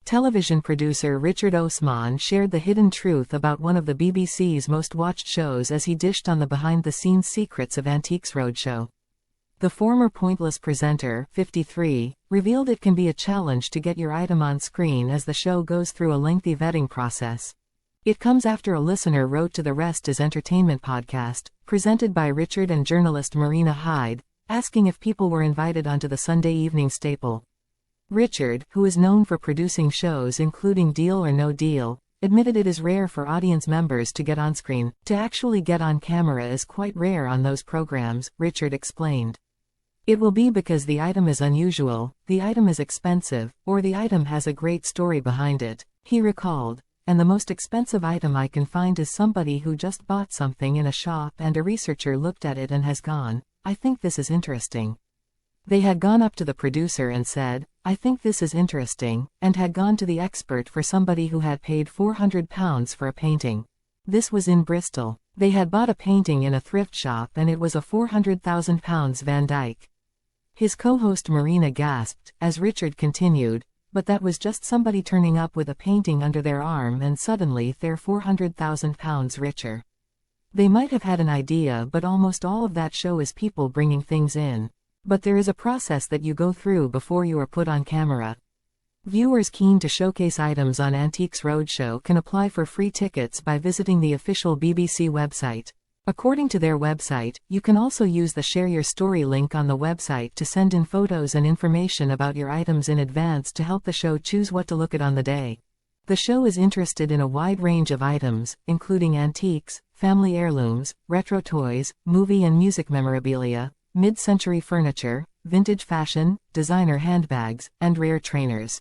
Television producer Richard Osman shared the hidden truth about one of the BBC's most watched shows as he dished on the behind-the-scenes secrets of Antiques Roadshow. The former Pointless presenter, 53, revealed it can be a challenge to get your item on screen as the show goes through a lengthy vetting process. It comes after a listener wrote to the Rest is Entertainment podcast, presented by Richard and journalist Marina Hyde, asking if people were invited onto the Sunday evening staple. Richard, who is known for producing shows including Deal or No Deal, admitted it is rare for audience members to get on screen. To actually get on camera is quite rare on those programs, Richard explained. It will be because the item is unusual, the item is expensive, or the item has a great story behind it, he recalled. And the most expensive item I can find is somebody who just bought something in a shop and a researcher looked at it and has gone, I think this is interesting. They had gone up to the producer and said, I think this is interesting, and had gone to the expert for somebody who had paid £400 for a painting. This was in Bristol. They had bought a painting in a thrift shop and it was a £400,000 Van Dyck. His co-host Marina gasped, as Richard continued, but that was just somebody turning up with a painting under their arm and suddenly they're £400,000 richer. They might have had an idea, but almost all of that show is people bringing things in. But there is a process that you go through before you are put on camera. Viewers keen to showcase items on Antiques Roadshow can apply for free tickets by visiting the official BBC website. According to their website, you can also use the Share Your Story link on the website to send in photos and information about your items in advance to help the show choose what to look at on the day. The show is interested in a wide range of items, including antiques, family heirlooms, retro toys, movie and music memorabilia, mid-century furniture, vintage fashion, designer handbags, and rare trainers.